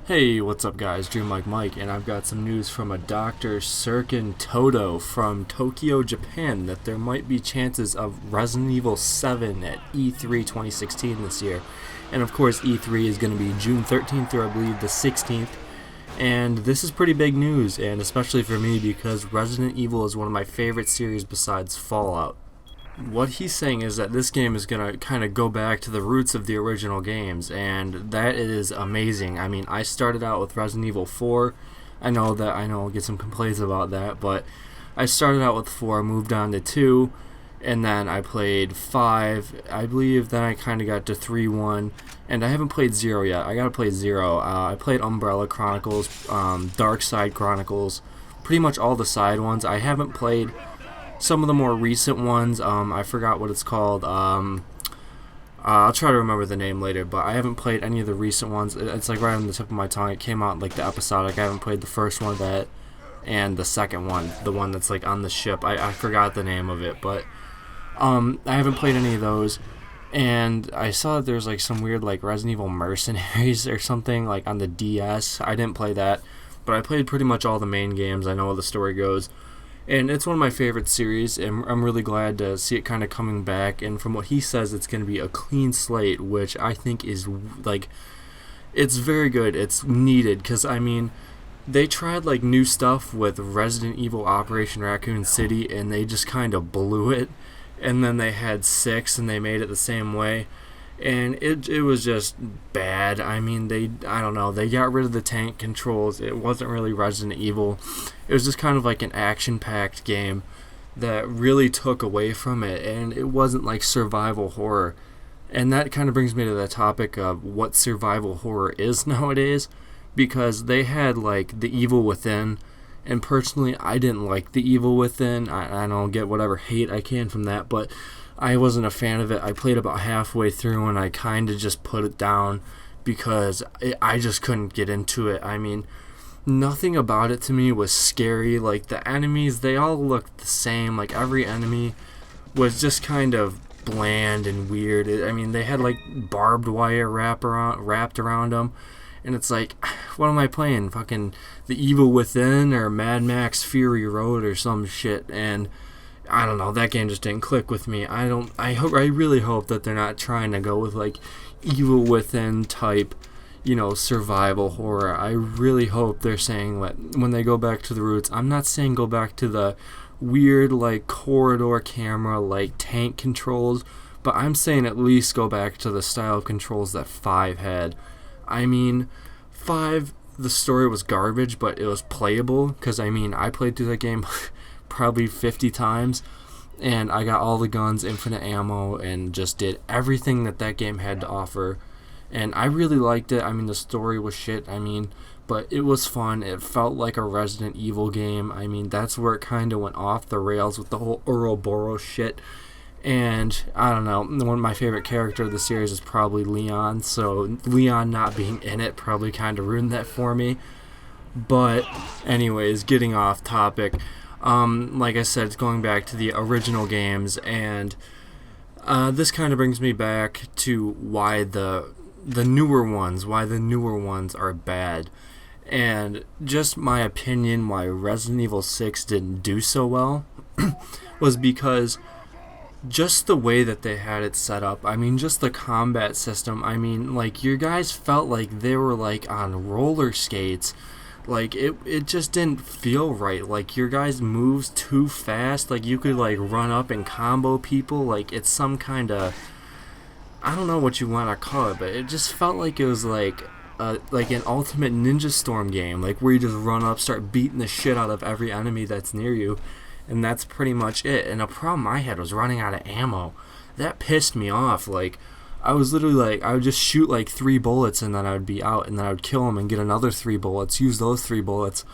Hey, what's up, guys? Dreamlike Mike, and I've got some news from a Dr. Serkin Todo from Tokyo, Japan, that there might be chances of Resident Evil 7 at E3 2016 this year. And of course, E3 is going to be June 13th through, I believe, the 16th. And this is pretty big news, and especially for me because Resident Evil is one of my favorite series besides Fallout. What he's saying is that this game is going to kind of go back to the roots of the original games, and that is amazing. I mean, I started out with Resident Evil 4. I know I'll get some complaints about that, but I started out with 4, moved on to 2, and then I played 5, I believe. Then I kind of got to 3 1, and I haven't played 0 yet. I got to play 0. I played Umbrella Chronicles, Dark Side Chronicles, pretty much all the side ones. I haven't played some of the more recent ones. I forgot what it's called. I'll try to remember the name later, but I haven't played any of the recent ones. It's like right on the tip of my tongue. It came out like the episodic. I haven't played the first one of that and the second one, the one that's like on the ship. I forgot the name of it, but I haven't played any of those. And I saw that there's like some weird like Resident Evil Mercenaries or something like on the DS. I didn't play that, but I played pretty much all the main games. I know how the story goes. And it's one of my favorite series, and I'm really glad to see it kind of coming back. And from what he says, it's going to be a clean slate, which I think is like, it's very good. It's needed because I mean, they tried like new stuff with Resident Evil Operation Raccoon City, and they just kind of blew it. And then they had 6, and they made it the same way, and it was just bad. I mean, I don't know, they got rid of the tank controls. It wasn't really Resident Evil. It was just kind of like an action-packed game that really took away from it, and it wasn't like survival horror. And that kind of brings me to the topic of what survival horror is nowadays, because they had like The Evil Within, and personally, I didn't like The Evil Within. I don't get whatever hate I can from that, but I wasn't a fan of it. I played about halfway through and I kind of just put it down because I just couldn't get into it. I mean, nothing about it to me was scary. Like, the enemies, they all looked the same. Like, every enemy was just kind of bland and weird. I mean, they had like barbed wire wrapped around them. And it's like, what am I playing? Fucking The Evil Within or Mad Max Fury Road or some shit. And I don't know, that game just didn't click with me. I really hope that they're not trying to go with like Evil Within type, survival horror. I really hope they're saying that when they go back to the roots. I'm not saying go back to the weird like corridor camera like tank controls, but I'm saying at least go back to the style of controls that 5 had. I mean, 5, the story was garbage, but it was playable because I mean, I played through that game probably 50 times, and I got all the guns, infinite ammo, and just did everything that game had to offer. And I really liked it. I mean, the story was shit, but it was fun. It felt like a Resident Evil game. I mean, that's where it kind of went off the rails with the whole Ouroboros shit. And I don't know, one of my favorite characters of the series is probably Leon, so Leon not being in it probably kind of ruined that for me. But anyways, getting off topic, like I said, it's going back to the original games, and this kind of brings me back to why the newer ones are bad. And just my opinion why Resident Evil 6 didn't do so well was because just the way that they had it set up. I mean, just the combat system. I mean, like, your guys felt like they were like on roller skates. Like, it just didn't feel right. Like, your guys moves too fast. Like, you could like run up and combo people. Like, it's some kind of, I don't know what you want to call it, but it just felt like it was like an Ultimate Ninja Storm game, like where you just run up, start beating the shit out of every enemy that's near you, and that's pretty much it. And a problem I had was running out of ammo. That pissed me off. Like, I was literally like, I would just shoot like 3 bullets and then I would be out, and then I would kill him and get another 3 bullets, use those 3 bullets,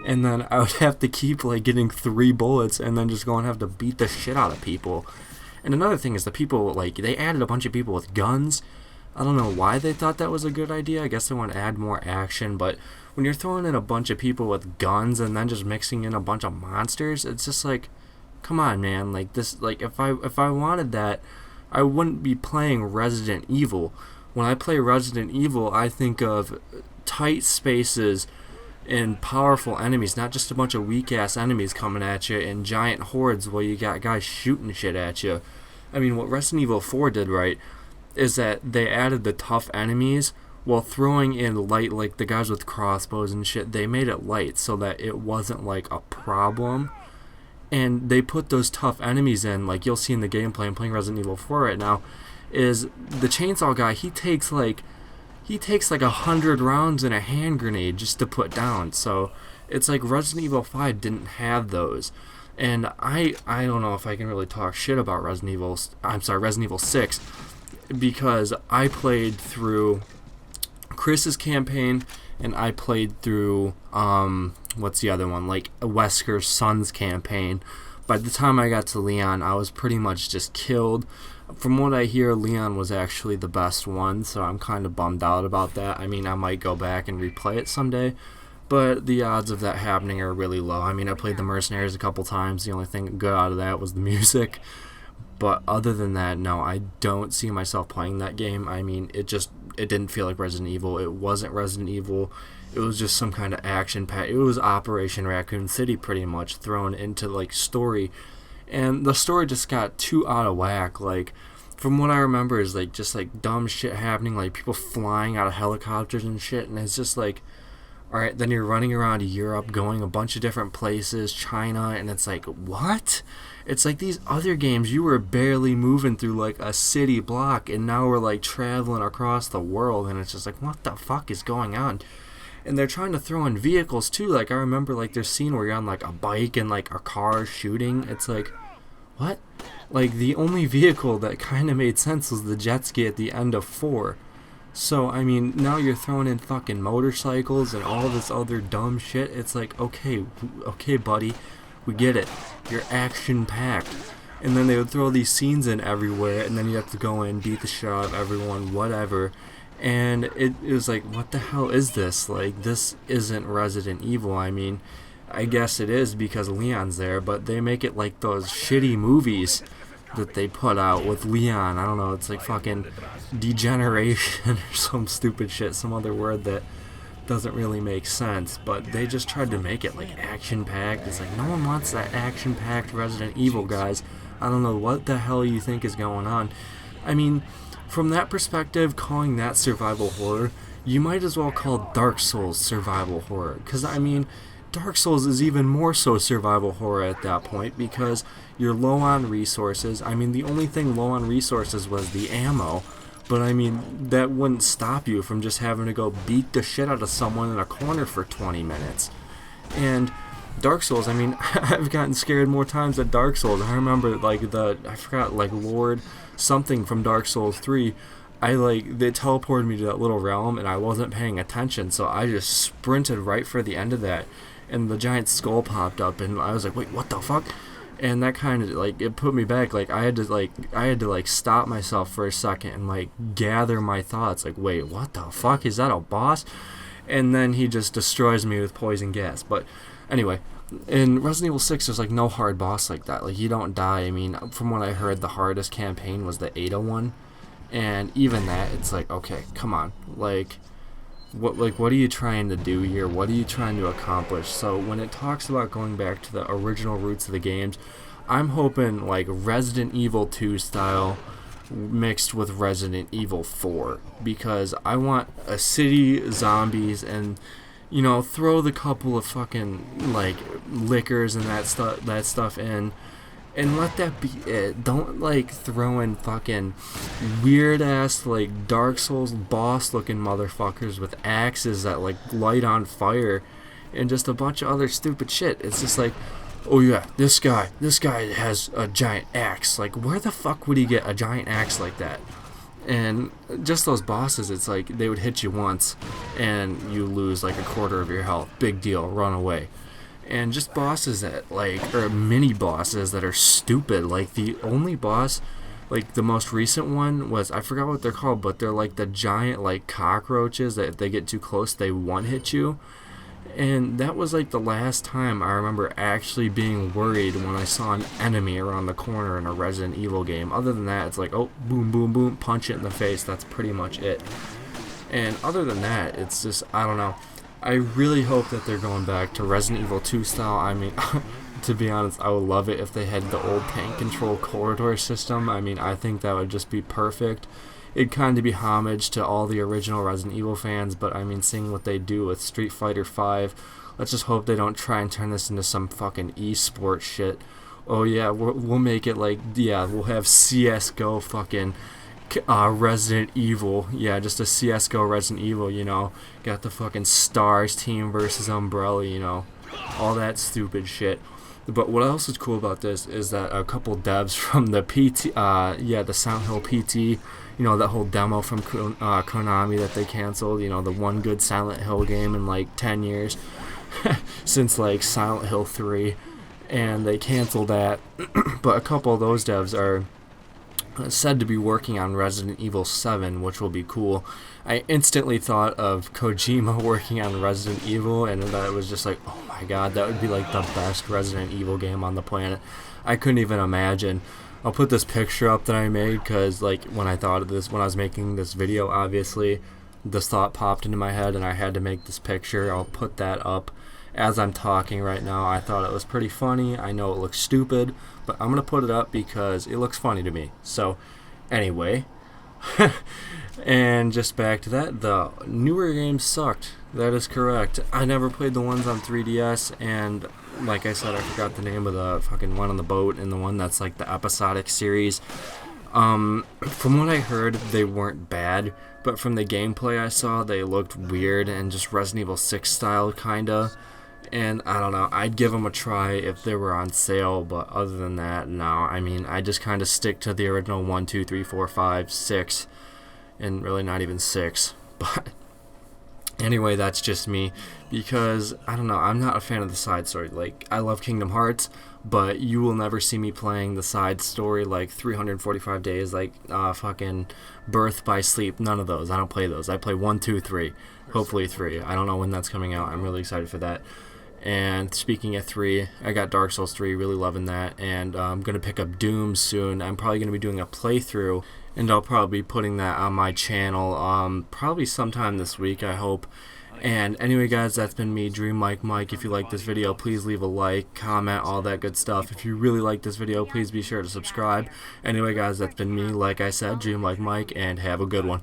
and then I would have to keep like getting 3 bullets and then just go and have to beat the shit out of people. And another thing is the people, like, they added a bunch of people with guns. I don't know why they thought that was a good idea. I guess they want to add more action, but when you're throwing in a bunch of people with guns and then just mixing in a bunch of monsters, it's just like, come on, man. Like, this, like, if I wanted that, I wouldn't be playing Resident Evil. When I play Resident Evil, I think of tight spaces and powerful enemies, not just a bunch of weak ass enemies coming at you in giant hordes while you got guys shooting shit at you. I mean, what Resident Evil 4 did right is that they added the tough enemies while throwing in light, like the guys with crossbows and shit. They made it light so that it wasn't like a problem. And they put those tough enemies in, like you'll see in the gameplay. I'm playing Resident Evil 4 right now. Is the chainsaw guy? He takes like 100 rounds in a hand grenade just to put down. So it's like Resident Evil 5 didn't have those. And I don't know if I can really talk shit about Resident Evil 6, because I played through Chris's campaign and I played through what's the other one, like Wesker's son's campaign. By the time I got to Leon, I was pretty much just killed. From what I hear, Leon was actually the best one, so I'm kind of bummed out about that. I mean, I might go back and replay it someday, but the odds of that happening are really low. I mean, I played the Mercenaries a couple times. The only thing good out of that was the music. But other than that, no, I don't see myself playing that game. I mean, it didn't feel like Resident Evil. It wasn't Resident Evil. It was just some kind of action pack. It was Operation Raccoon City pretty much thrown into like story. And the story just got too out of whack. Like, from what I remember is like just like dumb shit happening, like people flying out of helicopters and shit, and it's just like, alright, then you're running around Europe, going a bunch of different places, China, and it's like, what? It's like these other games, you were barely moving through like a city block, and now we're like traveling across the world, and it's just like, what the fuck is going on? And they're trying to throw in vehicles too. Like, I remember like there's a scene where you're on like a bike and like a car shooting. It's like, what? Like, the only vehicle that kind of made sense was the jet ski at the end of 4. So, I mean, now you're throwing in fucking motorcycles and all this other dumb shit. It's like, okay, buddy, we get it. You're action-packed. And then they would throw these scenes in everywhere, and then you have to go in, beat the shit out of everyone, whatever. And it was like, what the hell is this? Like, this isn't Resident Evil. I mean, I guess it is because Leon's there, but they make it like those shitty movies that they put out with Leon. I don't know, it's like fucking degeneration or some stupid shit, some other word that doesn't really make sense, but they just tried to make it like action-packed. It's like, no one wants that action-packed Resident Evil, guys. I don't know what the hell you think is going on. I mean, from that perspective, calling that survival horror, you might as well call Dark Souls survival horror, because I mean, Dark Souls is even more so survival horror at that point, because you're low on resources. I mean, the only thing low on resources was the ammo, but I mean, that wouldn't stop you from just having to go beat the shit out of someone in a corner for 20 minutes. And Dark Souls, I mean, I've gotten scared more times at Dark Souls. I remember, like, I forgot, like, Lord something from Dark Souls 3. They teleported me to that little realm, and I wasn't paying attention, so I just sprinted right for the end of that. And the giant skull popped up, and I was like, wait, what the fuck? And that kind of, like, it put me back. Like, I had to stop myself for a second and, like, gather my thoughts. Like, wait, what the fuck? Is that a boss? And then he just destroys me with poison gas. But anyway, in Resident Evil 6, there's, like, no hard boss like that. Like, you don't die. I mean, from what I heard, the hardest campaign was the Ada one. And even that, it's like, okay, come on. What are you trying to do here? What are you trying to accomplish? So when it talks about going back to the original roots of the games, I'm hoping like Resident Evil 2 style mixed with Resident Evil 4, because I want a city, zombies, and you know, throw the couple of fucking like liquors and that stuff in, and let that be it. Don't like throw in fucking weird ass like Dark Souls boss looking motherfuckers with axes that like light on fire and just a bunch of other stupid shit. It's just like, oh yeah, this guy has a giant axe. Like, where the fuck would he get a giant axe like that? And just those bosses, it's like they would hit you once and you lose like a quarter of your health. Big deal, run away. And just bosses that like, or mini bosses that are stupid. Like the only boss, like the most recent one was, I forgot what they're called, but they're like the giant like cockroaches that if they get too close they one hit you. And that was like the last time I remember actually being worried when I saw an enemy around the corner in a Resident Evil game. Other than that, it's like, oh, boom, boom, boom, punch it in the face. That's pretty much it. And other than that, it's just, I don't know. I really hope that they're going back to Resident Evil 2 style. I mean, to be honest, I would love it if they had the old tank control corridor system. I mean, I think that would just be perfect. It'd kind of be homage to all the original Resident Evil fans, but I mean, seeing what they do with Street Fighter 5, let's just hope they don't try and turn this into some fucking esports shit. Oh yeah, we'll make it like, yeah, we'll have CSGO fucking Resident Evil. Yeah, just a CSGO Resident Evil, you know. Got the fucking Stars team versus Umbrella, you know. All that stupid shit. But what else is cool about this is that a couple devs from the the Silent Hill PT, you know, that whole demo from Konami that they canceled, you know, the one good Silent Hill game in like 10 years since like Silent Hill 3, and they canceled that. But a couple of those devs are said to be working on Resident Evil 7, which will be cool. I instantly thought of Kojima working on Resident Evil, and that was just like, oh my god, that would be like the best Resident Evil game on the planet. I couldn't even imagine. I'll put this picture up that I made because, like, when I thought of this, when I was making this video, obviously, this thought popped into my head and I had to make this picture. I'll put that up as I'm talking right now. I thought it was pretty funny. I know it looks stupid, but I'm going to put it up because it looks funny to me. So, anyway, and just back to that, the newer games sucked. That is correct. I never played the ones on 3DS, and like I said, I forgot the name of the fucking one on the boat and the one that's like the episodic series. From what I heard, they weren't bad, but from the gameplay I saw, they looked weird and just Resident Evil 6 style, kinda. And I don't know, I'd give them a try if they were on sale, but other than that, no. I mean, I just kind of stick to the original 1, 2, 3, 4, 5, 6, and really not even 6. But anyway, that's just me, because, I don't know, I'm not a fan of the side story. Like, I love Kingdom Hearts, but you will never see me playing the side story like 345 days, like fucking Birth by Sleep. None of those. I don't play those. I play 1, 2, 3. Hopefully 3. I don't know when that's coming out. I'm really excited for that. And speaking of 3, I got Dark Souls 3, really loving that, and I'm going to pick up Doom soon. I'm probably going to be doing a playthrough, and I'll probably be putting that on my channel probably sometime this week, I hope. And anyway, guys, that's been me, Dream Like Mike. If you like this video, please leave a like, comment, all that good stuff. If you really like this video, please be sure to subscribe. Anyway, guys, that's been me, like I said, Dream Like Mike, and have a good one.